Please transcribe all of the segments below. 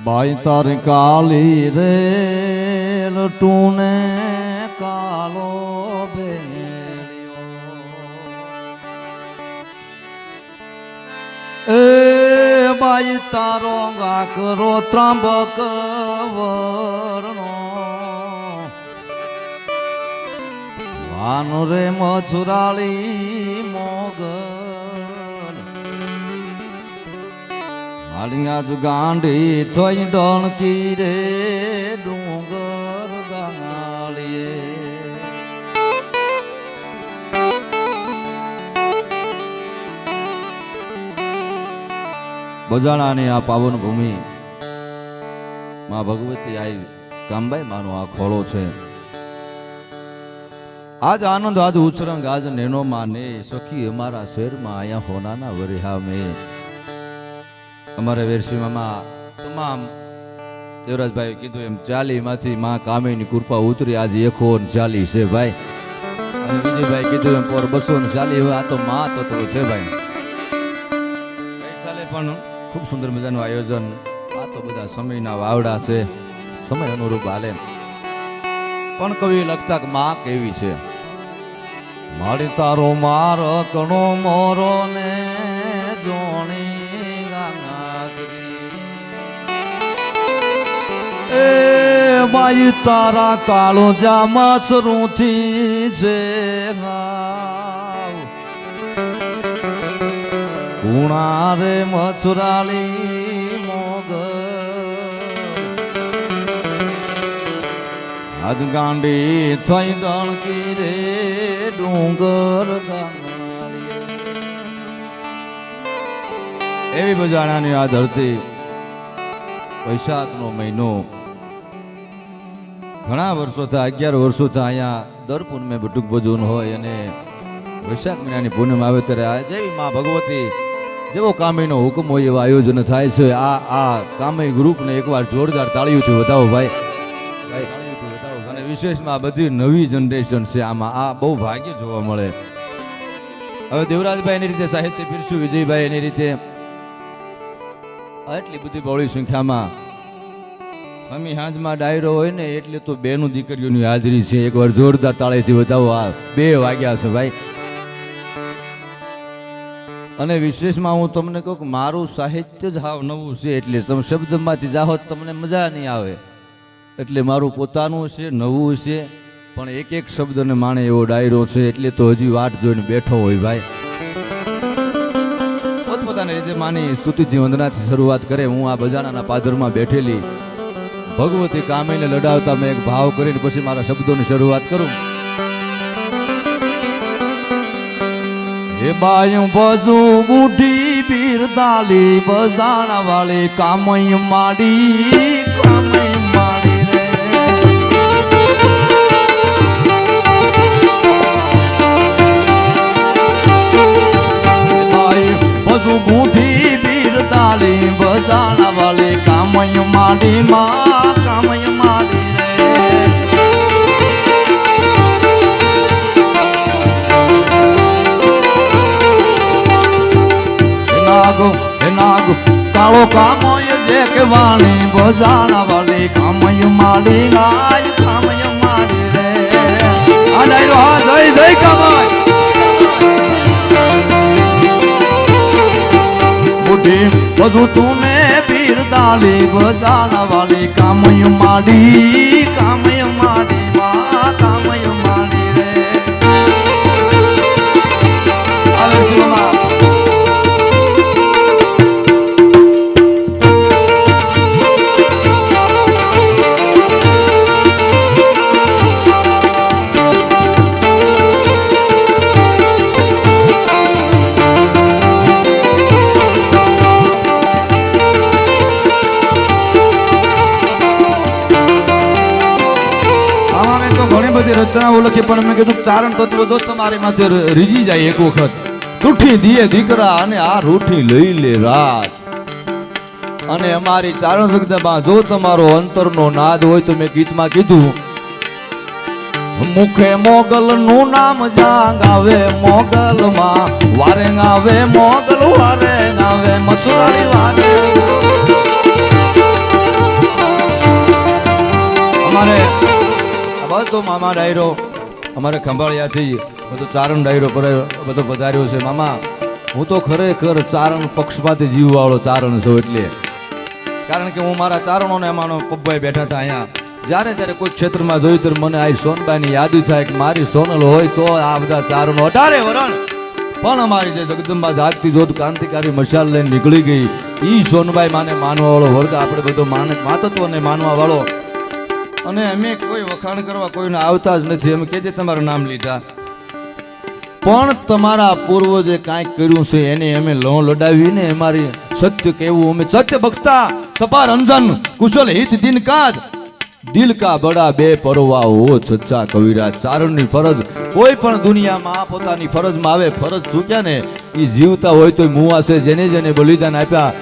બાઈ તારી કાલી રે લટુને કાલો બેલિયો એ બાઈ તારો ગાકરો ત્રાંબક વર્ણો વાન રે મથુરાળી મોગલ આલિયા જ ગાંડી થઈ ડણકી રે ડુંગર ગાળીએ બજાણાની આ પાવન ભૂમિ માં ભગવતી આઈ કામબાઈ માનો આ ખોળો છે. આજ આનંદ આજ ઉછરંગ આજ નેનો માને સખી અમારા શહેરમાં આયા હોનાના વરિહા મેં અમારે વેરસીમાં તમામ દેવરાજભાઈ કીધું એમ 40 માંથી માં કામીની કૃપા ઉતરી આજે 140 છે ભાઈ. અને વિજયભાઈ કીધું એમ પર 240 હોય આ તો માં તત્વ છે ભાઈ. ગઈ સાલે પણ ખૂબ સુંદર મજાનું આયોજન. આ તો બધા સમયના વાવડા છે, સમય અનુરૂપ હાલે. પણ કવિ લખતા કે માં કેવી છે. મારી તારો માર કણો મોરો ને જોણી એ બાઈ તારા કાળો જામા ચરૂથી છે કુણા રે મથુરાળી મોગલ આજ ગાંડી થઈ ડણકી રે ડુંગર ગાંડી એવી બજાણાની આ ધરતી. વૈશાખનો મહિનો ઘણા વર્ષોથી 11 વર્ષોથી અહીંયા દર પૂનમે બટુક ભજન હોય અને વૈશાખ મહિનાની પૂનમ આવે ત્યારે જેવી માં ભગવતી જેવો કામયનો હુકમ હોય એવા આયોજન થાય છે. આ કામય ગ્રુપને એકવાર જોરદાર તાળીઓથી વધાવો ભાઈ. અને વિશેષમાં બધી નવી જનરેશન છે આમાં. આ બહુ ભાગ્ય જોવા મળે. હવે દેવરાજભાઈ એની રીતે સાહિત્ય પીરસ્યું, વિજયભાઈ એની રીતે એટલી બધી બહોળી સંખ્યામાં મમ્મી હાંજમાં ડાયરો હોય ને એટલે તો બેનું દીકરીઓની હાજરી છે. એકવાર જોરદાર તાળીથી વધાવો. આ 2 વાગ્યા છે ભાઈ. અને વિશેષમાં હું તમને કહું કે મારું સાહિત્ય જ હાવ નવું છે એટલે તમે શબ્દમાંથી જાઓ તમને મજા નહીં આવે. એટલે મારું પોતાનું છે, નવું છે, પણ એક એક શબ્દને માણે એવો ડાયરો છે. એટલે તો હજી વાટ જોઈને બેઠો હોય ભાઈ. પોતપોતાની રીતે માની સ્તુતિથી વંદનાથી શરૂઆત કરે. હું આ બજાણાના પાદરમાં બેઠેલી ભગવતી કામીને લડાવતા મેં એક ભાવ કરીને પછી મારા શબ્દોની શરૂઆત કરું. એ બાયું બજુ બુઢી બિરદાલી બજાણા વાળી કામય માડી રે બજુ બુઢી બિરદાલી બજાણા વાળી કામય માડી માં કામય માડી રે નાગો કાળો કામય જે કે વાણી બજાણા વાળી કામય માડી ગાય કામય માડી રે આ ડાયરો હા જય જય કામય બુઢી બધું તુને બિરદાલી બજાણા વાળી કામય માડી કામય માડી માં કામય માડી રે આવે શિવમાં રચનાઓ લખી પણ મેં કીધું ચારણ તત્વ જો તમારી માથે રીજી જાય એક વખત રૂઠી દીએ દીકરા અને આ રૂઠી લઈ લે રાત. અને અમારી ચારણ જગદંબા જો તમારો અંતરનો નાદ હોય તો મેં ગીતમાં કીધું મુખે મોગલ નું નામ જાંગ આવે મોગલ માં વારે આવે મોગલ વારે આવે મથુરાળી વારે તો મામા ડાયરો અમારે ખંભાળિયાથી બધો ચારણ ડાયરો પર બધો પધાર્યો છે. મામા હું તો ખરેખર ચારણ પક્ષપાતી જીવવાળો ચારણ છું. એટલે કારણ કે હું મારા ચારણોને માનો પપ્પાએ બેઠા હતા અહીંયા. જ્યારે જ્યારે કોઈ ક્ષેત્રમાં જોયું ત્યારે મને આ સોનબાઈની યાદ થાય કે મારી સોનલ હોય તો આ બધા ચારણો 18 વરણ પણ અમારી જે જગદંબા જાગતી જોત ક્રાંતિકારી મશાલ લઈને નીકળી ગઈ. ઈ સોનબાઈ માને માનવા વાળો વર્ગ આપણે બધો માતત્વને માનવા વાળો. અને અમે કોઈ વખાણ કરવા કોઈને આવતા જ નથી. અમે કેજે તમારું નામ લીધા પણ તમારા પૂર્વજે કાંઈક કર્યું છે એને અમે લડાવીને અમારી સત્ય કહેવું. અમે સત્ય ભક્તા સપા રંજન કુશલ હિત દિન કાજ દિલ કા બડા બે પરવા હો સચ્ચા કવિરાજ. ચારણની ફરજ કોઈ પણ દુનિયામાં પોતાની ફરજમાં આવે. ફરજ ચૂક્યા ને એ જીવતા હોય તો મુવા છે. જેને જેને બલિદાન આપ્યા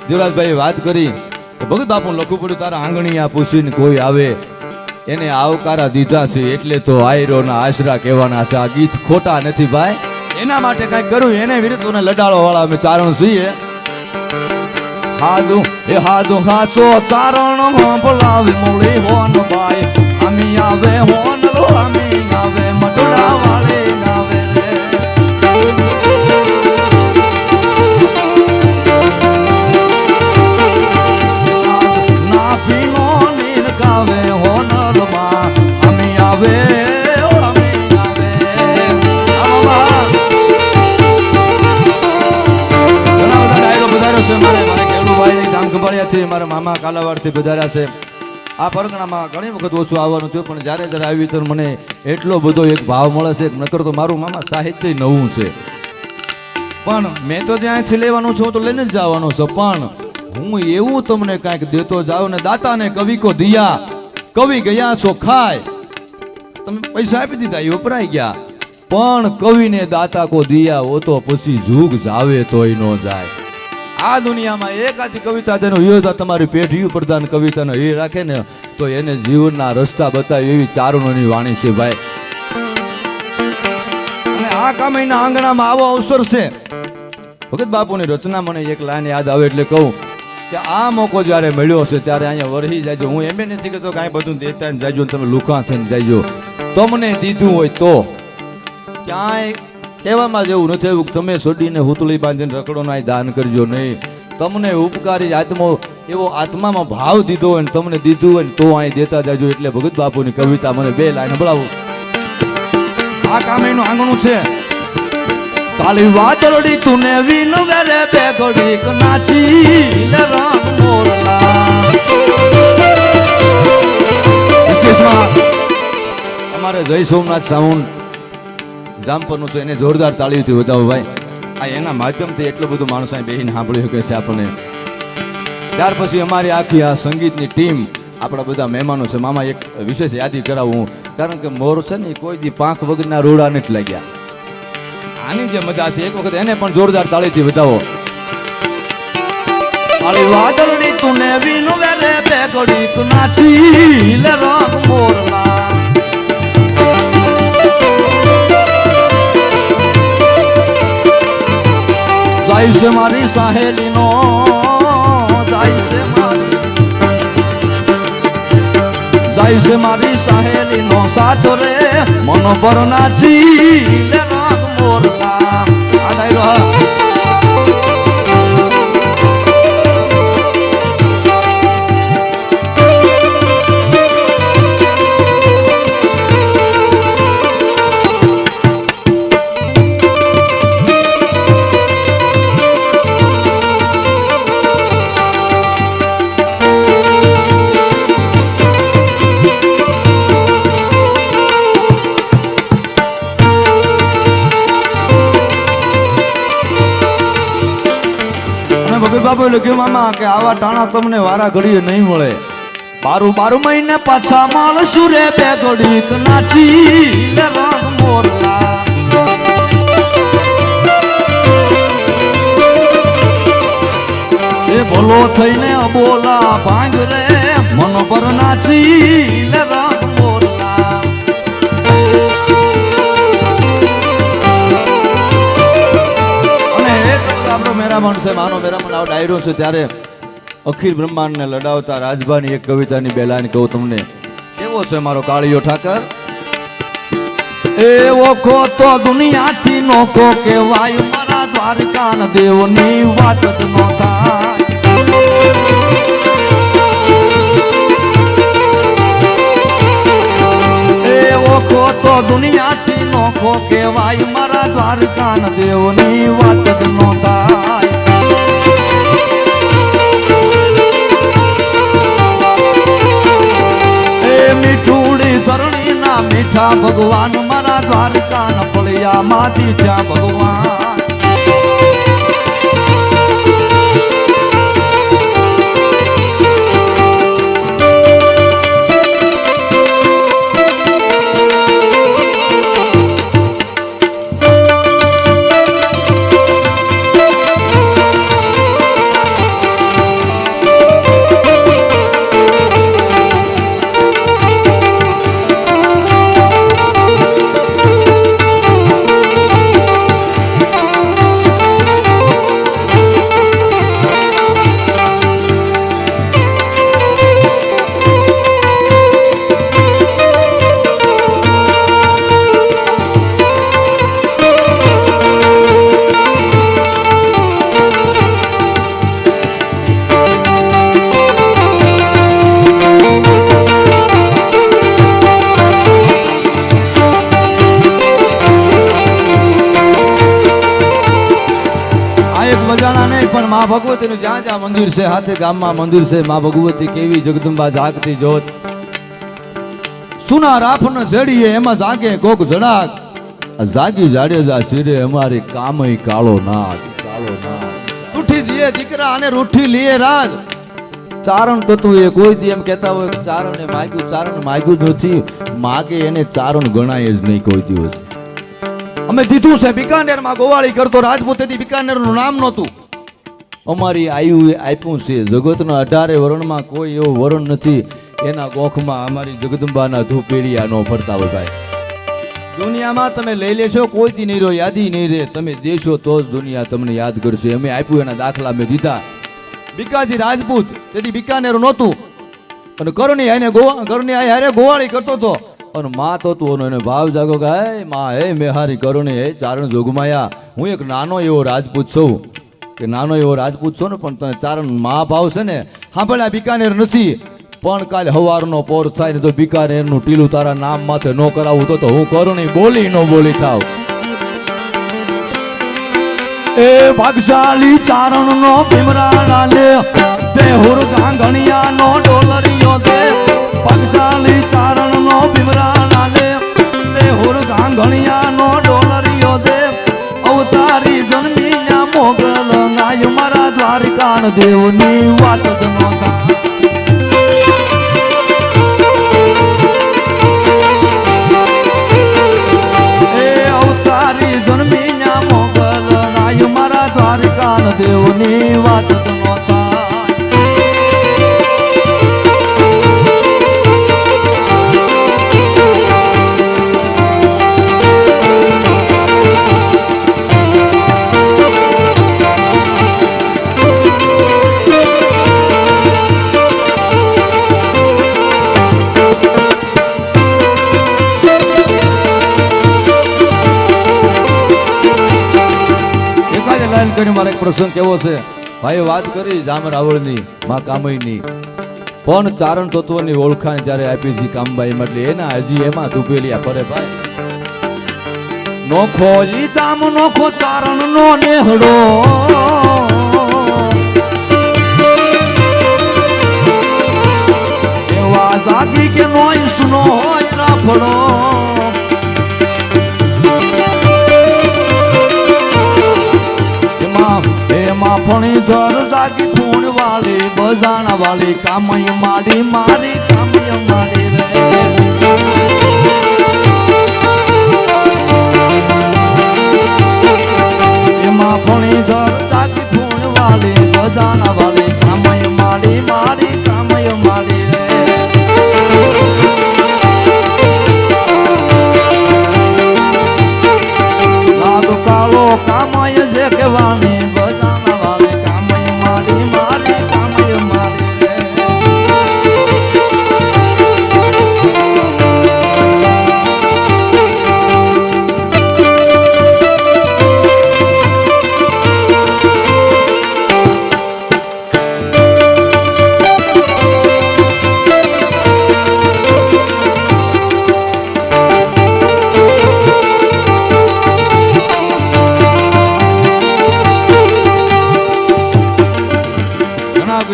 દેવરાજભાઈએ વાત કરી ભગત બાપુ લખવું પડ્યું તારા આંગણીયા પૂછીને કોઈ આવે એને આવકારા દીધા છે એટલે તો આયરોના આશરા કહેવાના છે. આ ગીત ખોટા નથી ભાઈ. એના માટે કાંઈક કર્યું એને વિરુદ્ધને લડાડો વાળા અમે ચારણ છીએ. હાદું એ હાદું હાચો ચારણ બોલાવે મોળી હોન ભાઈ આમી આવે હોન લો આમી આવે મટડા વાળે ગાવે રે ના પીનો નીર ગાવે હોન લો માં આમી આવે આમી આવે આવા ઘણા બધા ડાયરો બધારો છે મારે ખંભાળિયાથી મારા મામા કાલાવાડથી પધાર્યા છે. આ પરગણામાં ઘણી વખત ઓછું આવવાનું થયું પણ જ્યારે જ્યારે આવી તો મને એટલો બધો એક ભાવ મળે છે. નકર તો મારું મામા સાહિત્ય નવું છે પણ મેં તો ત્યાંથી લેવાનું છું તો લઈને જ જવાનું છે. પણ હું એવું તમને કાંઈક દેતો જાઉં ને દાતાને કવિ કો દિયા કવિ ગયા છો ખાય. તમે પૈસા આપી દીધા એ વપરાઈ ગયા પણ કવિને દાતા કો દિયા હો તો પછી જુગ જાવે તોય ન જાય. આ દુનિયામાં એકાદી કવિતા તેનો યોદ્ધા તમારી પેઢી પ્રધાન કવિતાનો એ રાખે ને તો એને જીવનના રસ્તા બતાવે એવી ચારણોની વાણી છે ભાઈ. અને આ કામના આંગણામાં આવો અવસર છે. ભગત બાપુની રચના મને એક લાઈન યાદ આવે એટલે કહું કે આ મોકો જ્યારે મળ્યો છે ત્યારે અહીંયા વરહી જાયજો. હું એમ નથી કહેતો કાંઈ બધું દેતા ને જાયજો તમે લુકા થઈને જાયજો. તમને દીધું હોય તો ક્યાંય કહેવામાં જેવું નથી એવું તમે સોડીને હુતળી બાંધીને રકડોના દાન કરજો નહીં. તમને ઉપકારી આત્મો એવો આત્મામાં ભાવ દીધો હોય ને તમને દીધું હોય ને તો અહીં દેતા જાજો. એટલે ભગત બાપુની કવિતા મને 2 લાઈન સંભળાવું. આ કામનું આંગણું છે. કાળી વાદળી તુને વિન વેરે બે ઘડીક નાચી લે રામ મોરલા. વિશેષમાં અમારે જય સોમનાથ સાઉન્ડ જામપરનું છે એને જોરદાર તાળીઓથી વધાવો ભાઈ. આ એના માધ્યમથી એટલું બધું માણસો બેહીને સાંભળ્યું કે છે આપણને. ત્યાર પછી અમારી આખી આ સંગીતની ટીમ આપણા બધા મહેમાનો છે. મામા એક વિશેષ યાદી કરાવું કારણ કે મોર છે ને કોઈ દી પાંખ વગરના રોડા નથી લાગ્યા. આની જે મજા છે એક વખત એને પણ જોરદાર તાળીથી વધાવો. કાળી વાદળની તુને વિનો વેરે બે ઘડીક નાચી લે રામ મોરલા. જાય છે મારી સાહેલીનો જાય છે મારી સાહેલીનો સાથ રે મન પર નાચી લે રાગ મોરલા. આ ડાયરો બાબુ લખ્યું મામા કે આવા ટાણા તમને વારા ઘડીએ નહીં મળે. 12 મહિને પાછા માણસું રે બે ઘડીક નાચી લે રાગ મોરલા. એ ભલો થઈને બોલા ભાંગ રે મન પર નાચી લે રાગ મોરલા. મેરામણ છે માનો મેરામણ આવો ડાયરો છે ત્યારે અખિલ બ્રહ્માંડને લડાવતા રાજભાની એક કવિતાની 2 લાઈન કહું તમને. એવો કેવો છે મારો કાળિયો ઠાકર? એ ઓખો તો દુનિયાથી નોખો કહેવાય, મારા દ્વારકાન દેવની વાત જ ન થાય. એ ઓખો તો દુનિયાથી નોખો કહેવાય, મારા દ્વારકાન દેવની વાત જ ન થાય. મીઠુડી ધરણી ના મીઠા ભગવાન, મારા દ્વારકા ન ફળિયા માંથી ત્યાં ભગવાન. પણ માં ભગવતીનું જ્યાં જ્યાં મંદિર છે, હાથે ગામમાં મંદિર છે, માં ભગવતી કેવી જગદંબા જાગતી જોત. સુના રાફને જડીએ એમાં જાગે કોક જડાક, જાગી જાડેજા શિરે અમારી કામય કાળો નાગ, કાળો નાગ. રૂઠી દીએ દીકરા અને રૂઠી લીએ રાજ. ચારણ તત્વ એ કોઈ દી એમ કહેતા હોય કે ચારણ માગ્યું નથી, માગે એને ચારણ ગણાય જ નહીં કોઈ દિવસ. અમે દીધું છે બિકાનેર માં ગોવાળી કરતો રાજપૂતેથી બિકાનેર નું નામ નહોતું. અમારી આયુ આપ્યું છે જગતના 18 વરણમાં કોઈ એવો વરણ નથી એના ગોખમાં અમારી જગદંબાના ધૂપેરિયા નો ફરતા હોય ભાઈ. દુનિયામાં તમે લઈ લેશો કોઈ દી નહીં રહો, યાદી નહીં રહે. તમે દેશો તો જ દુનિયા તમને યાદ કરશે. અમે આપ્યું એના દાખલા મેં દીધા. બિકાજી રાજપૂત તેથી બિકાનેર નહોતું અને કરણી હારે ગોવાળી કરતો હતો અને માં તો તું એને ભાવ જાગો કે હે માં, હે મેહારી કરણી, હે ચારણ જોગમાયા, હું એક નાનો એવો રાજપૂત છું કે નાનો એવો રાજપૂત છો ને પણ તને ચારણ મા ભાવ છે ને. સાંભળ્યા બિકાનેર નથી પણ કાલે હવારનો પોર થાય ને તો બિકાનેરનું ટીલું તારા નામ માથે ન કરાવું તો હું કરણી બોલી ન બોલી થાવ. એ ભાગશાળી ચારણ નો ભીમરાણા લે, બેહુર ગાંગણિયા નો ડોલરિયો દે. ભાગશાળી ચારણ નો ભીમરાણા લે, બેહુર ગાંગણિયા નો ડોલરિયો દે. અવતારી જન્મી મોગલ નાય, મારા દ્વારકાન દેવની વાત જ ન થાય. એ અવતારી જન્મી મોગલ નાય, મારા દ્વારકાન દેવની વાત જ ન થાય. મારે એક પ્રસંગ કેવો છે ભાઈ, વાત કરી જામરાવળની માં કામયની, પણ ચારણ તત્વની ઓળખાણ જ્યારે આપી હતી કામબાઈ એટલે એના હજી એમાં ધૂપેલિયા ફરે ભાઈ. નોખો ઈ જામ નોખો ચારણ નો નેહડો, એવા જાગી કે નોય સુનો હોય રાફડો. એમાં ફણી ધર જાગી ફૂણ વાળી, બજાણા વાળી, કામય માડી મારી કામય માડી રે. એમાં ફણી ધર જાગી ફૂણ વાળી, બજાણા વાળી, કામય માડી મારી કામય માડી રે. લાગ કાળો કામય જે કહેવાની,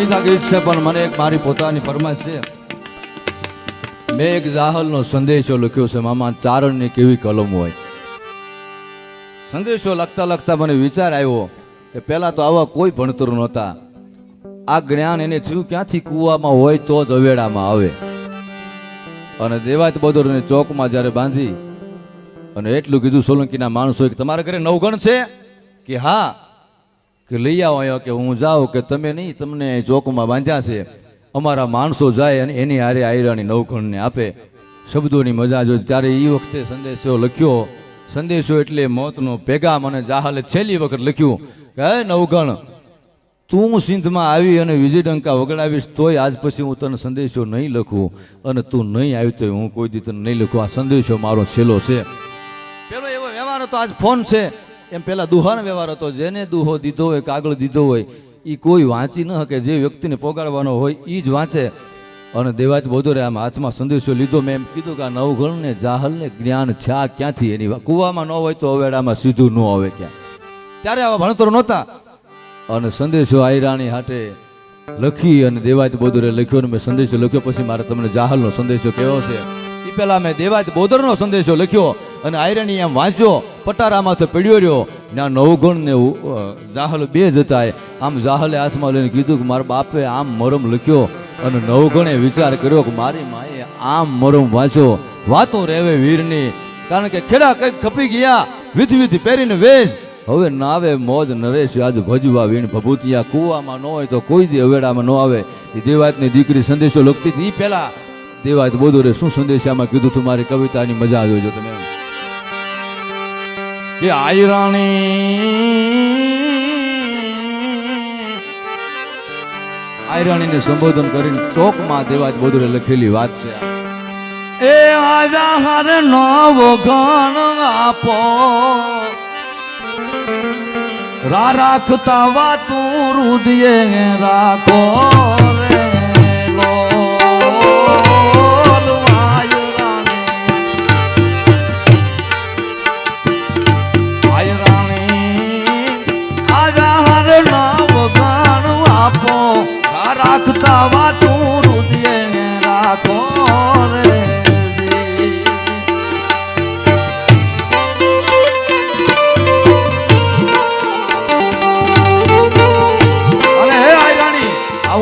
મીઠા ગીત છે પણ મને એક મારી પોતાની ફરમાઈશ છે. મેં એક જાહલનો સંદેશો લખ્યો છે મામા, ચારણની કેવી કલમ હોય. સંદેશો લખતા લખતા મને વિચાર આવ્યો કે પહેલા તો આવા કોઈ ભણતર નહોતા. આ જ્ઞાન એને થયું ક્યાંથી? કૂવામાં હોય તો જ અવેડામાં આવે. અને દેવાત બદોરને ચોકમાં જ્યારે બાંધી અને એટલું કીધું સોલંકીના માણસો કે તમારા ઘરે નવગણ છે કે હા, કે લઈ આવો અહીંયા, કે હું જાઉં કે તમે નહીં, તમને ચોકમાં બાંધ્યા છે. અમારા માણસો જાય અને એની હારે આયરાની નવગણને આપે. શબ્દોની મજા જો. ત્યારે એ વખતે સંદેશો લખ્યો. સંદેશો એટલે મોતનો પેગામ. અને જાહલે છેલ્લી વખત લખ્યું કે હે નવગણ, તું સિંધમાં આવી અને વિજયડંકા વગડાવીશ તોય આજ પછી હું તને સંદેશો નહીં લખું, અને તું નહીં આવી તો હું કોઈ દી તને નહીં લખું. આ સંદેશો મારો છેલ્લો છે. પેલો એવો વ્યવહાર હતો, આજ ફોન છે. એમ પેલા દુહાનો વ્યવહાર હતો. જેને દુહો દીધો હોય, કાગળ દીધો હોય, એ કોઈ વાંચી ન શકે. જે વ્યક્તિને પોગાડવાનો હોય એ જ વાંચે. અને દેવાજ બોદોરે આમ હાથમાં સંદેશો લીધો. મેં એમ કીધું કે આ નવગણને જાહલને જ્ઞાન થયા ક્યાંથી? એની કૂવામાં ન હોય તો અવેડામાં સીધું ન આવે ક્યાં. ત્યારે આવા ભણતર નહોતા. અને સંદેશો આયરાણી હાટે લખી અને દેવાજ બોદરે લખ્યો. અને મેં સંદેશો લખ્યો. પછી મારે તમને જાહલનો સંદેશો કેવો છે એ પહેલા મેં દેવાજ બોદરનો સંદેશો લખ્યો અને આયરાણી એમ વાંચ્યો. પટારામાંથી પડ્યો રહ્યો. ત્યાં નવગણ ને જાહલ બે જ હતા. આમ જાહલે હાથમાં લઈને કીધું કે મારા બાપે આમ મરમ લખ્યો. અને નવગણે વિચાર કર્યો કે મારી માએ આમ મરમ વાંચો. વાતો રહેવે વીરની, કારણ કે ખેડા કંઈક ખપી ગયા. વિધ વિધ પહેરીને વેશ, હવે નાવે મોજ નરેશ આજ ભજવા વીણ ભભૂતિયા. કૂવામાં ન હોય તો કોઈ દી અવેડામાં ન આવે. એ દેવાતની દીકરી સંદેશો લખતી હતી. એ પહેલા દેવાત બોદોરે શું સંદેશામાં કીધું તું? મારી કવિતાની મજા જોજો તમે. કે આયરાણીને સંબોધન કરીને ચોકમાં દેવાજ બોદરે લખેલી વાત છે. એ આજા હર નવો ગણ આપો, રા રાખતા વાતું રુદિયે રાખો રે લોલ આયરાણી. આજા હર નવ ગણ આપો, રા રાખતા વાતું રુદિયે રાખો રે.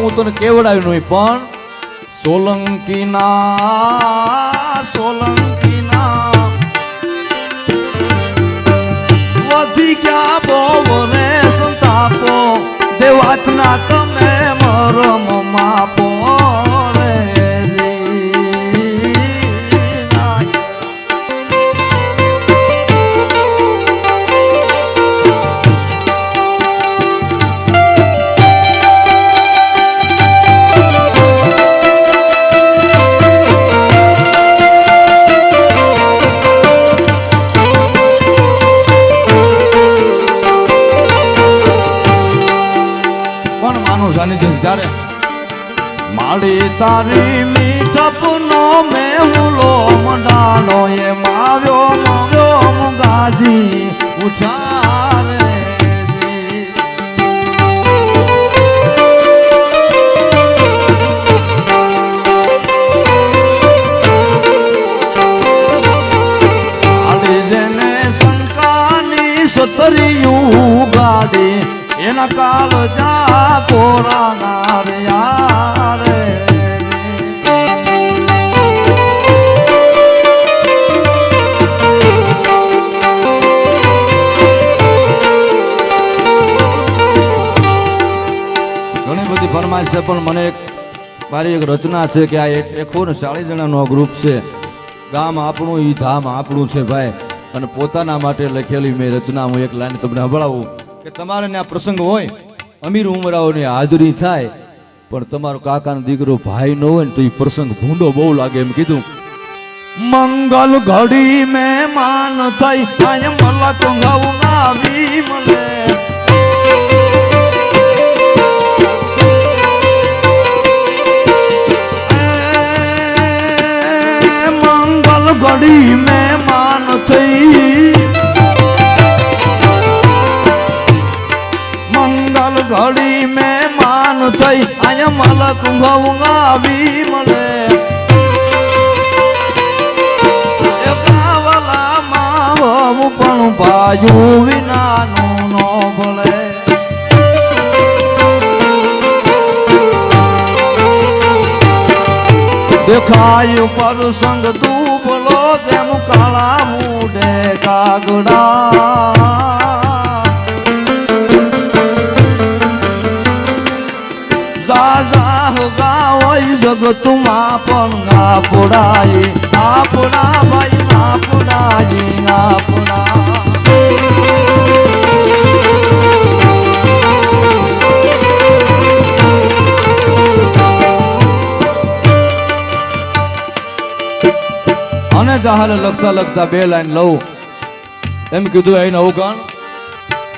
હું તને કેવડાવ્યું નહીં, પણ સોલંકીના વધી ક્યાં બહુ રે સંતાપો. દેવાતના તમે મરમ માપો રે. ત્યારે માડી તારી મીઠપનો મેહુલો મંડાલો એ માવ્યો મવ્યો મુગાજી ઉછારે. આડી જેને શંકાની સતરિયું ગાડી, એના કાલ જા કોરાના રે યારે. ઘણી બધી ફરમાઈશ છે, પણ મને મારી એક રચના છે કે આ 140 જણાનો ગ્રુપ છે. ગામ આપણું, ઈ ધામ આપણું છે ભાઈ. અને પોતાના માટે લખેલી મેં રચના હું એક લાઈન તમને સંભળાવું કે તમારે આ પ્રસંગ હોય, અમીર ઉમરાઓની હાજરી થાય, પણ તમારો કાકાનો દીકરો ભાઈ ન હોય ને તો એ પ્રસંગ ભૂંડો બહુ લાગે. એમ કીધું મંગલ ઘડી મહેમાન થઈ કાયમ મલક આવી મને. મંગલ ઘડી મહેમાન થઈ, મંગલ પલ ઘડી મેં માન થઈ અહીંયા મલક ઊંઘાવી મળે એકાવલામાં પણ ભાયું વિનાનું નો ભળે દેખાય પર સંગ દૂબલો જેમ કાળા મૂડે કાગડા ગાય જગતમાં પણ ગાપડાય આપડા ભાઈ ગાપડાય ગાપડા અને જહાલે લખતા લખતા બે લાઈન લઉં એમ કીધું એને અવગણ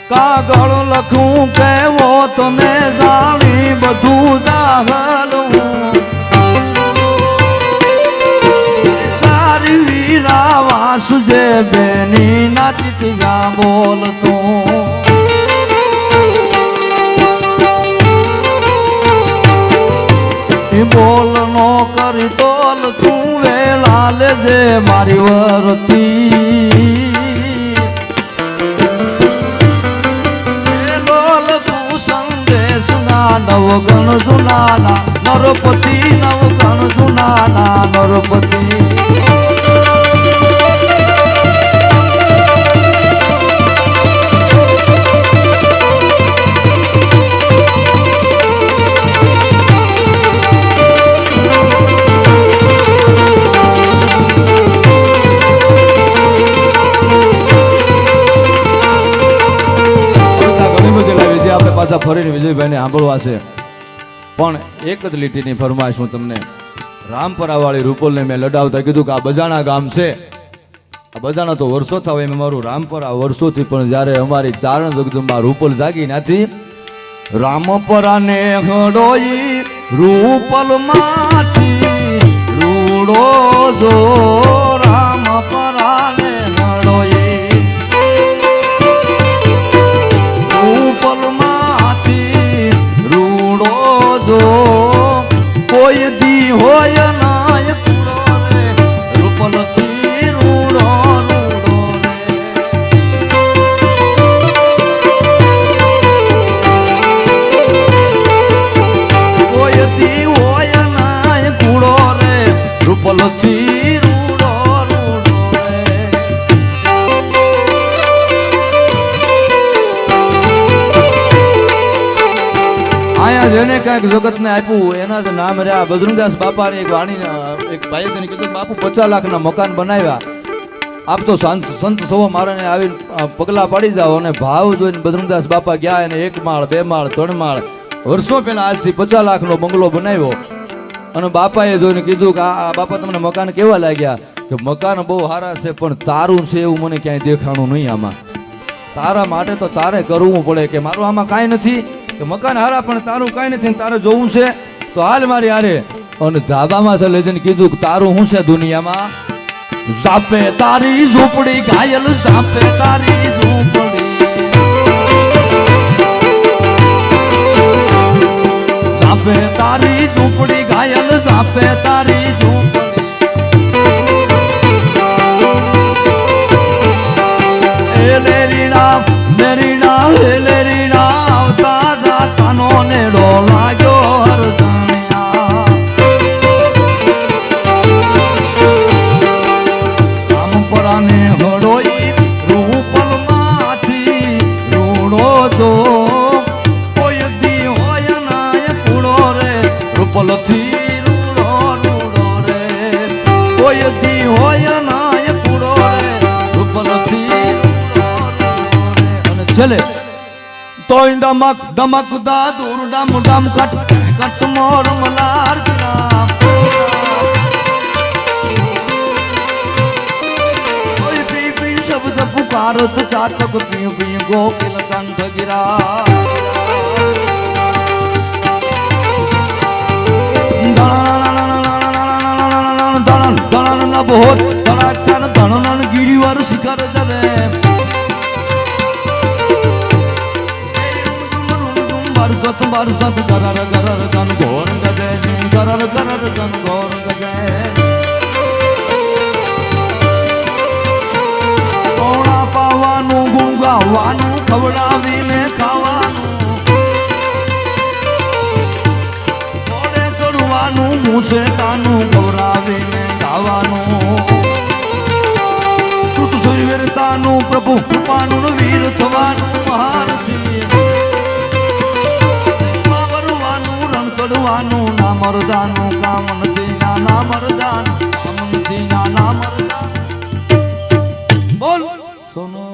કાગળ લખું કેવો તને જાણી બધું જાગલું સારી વીરા વાસુ છે બેની નાચતી ગા બોલતું બોલ નો કરી તોલ તું વેલા લેજે મારી વરતી નવગણ જુનાના નરપતિ નવગણ જુનાના નરપતિ પાછા ફરીને વિજયભાઈને સાંભળવા છે પણ એક જ લીટીની ફરમાઈશ હું તમને રામપરા વાળી રૂપોલને મેં લડાવતા કીધું કે આ બજાણા ગામ છે આ બજાણા તો વર્ષો થાય એમ મારું રામપરા વર્ષોથી પણ જ્યારે અમારી ચારણ જગદંબા રૂપોલ જાગી નાથી રામપરાને હડોઈ રૂપલ માંથી રૂડો જો રામપરાને હડોઈ રૂપલ કોઈ દી હોય નાય કુડો રે રૂપલ થી રૂડો રૂડો રે કોઈ દી હોય નાય કુડો રે રૂપલ થી રૂડો રૂડો રે આયા જેને કાંઈક જગતને આપ્યું એના જ નામ રહ્યા બજરંગદાસ બાપાને એક વાણી એક ભાઈએ કીધું બાપુ 50 લાખના મકાન બનાવ્યા આપ તો સંત સવો મારાને આવી પગલા પડી જાઓ અને ભાવ જોઈને બજરંગદાસ બાપા ગયા અને 1 માળ 2 માળ 3 માળ વર્ષો પહેલા આજથી 50 લાખનો બંગલો બનાવ્યો અને બાપાએ જોઈને કીધું કે આ બાપા તમને મકાન કેવા લાગ્યા કે મકાન બહુ સારા છે પણ તારું છે એવું મને ક્યાંય દેખાણું નહીં આમાં તારા માટે તો તારે કરવું પડે કે મારું આમાં કાંઈ નથી કે મકાન હારા પણ તારું કાંઈ નથી તારે જોવું છે તો હાલ મારી હારે અને ધાબામાં છે લઈને કીધું કે તારું શું છે દુનિયામાં ઝાપે તારી ઝૂંપડી ઘાયલ ઝાપે તારી ઝૂંપડી ઝાપે તારી ઝૂંપડી ઘાયલ ઝાપે તારી ઝૂંપડી એ લેરીના મેરીના હે લેરીના આવતા જાતાનો નેડો લાગ્યો હરજાણ્યા રામપરાને હડોઈ રૂપલમાંથી રૂડો જો કોઈ દી હોય નાય કુડો રે રૂપલથી રૂડો રૂડો રે કોઈ દી હોય નાય કુડો રે રૂપલથી ચલે તોય ડમક ડમક દા દૂર ડમ ડમ કટ કટ મોર મલાર ગ્રામ કોઈ પી પી શબ્દ પુકારત ચાતક પી પી ગોકુલ કંઠ ગિરા દળન દળન ન બહોત દળાકન દળન ગિરિવર શિખર જવે સત બાર સત કરર કરર ધન ઘોર ગજે કરર કરર ધન ઘોર ગજે કોણા પાવાનું ગુણ ગાવાનું ખવડાવીને ખાવાનું ઘોડે ચડવાનું મૂસે તાનું ગૌરાવીને ગાવાનું તૂત સુરવીરતાનું પ્રભુ કૃપાનું વીર થવાનું મહારથી ચડવાનું ના મરદાનું કામ નથી ના મરદાનું કામ નથી ના મરદાનું બોલ સોનો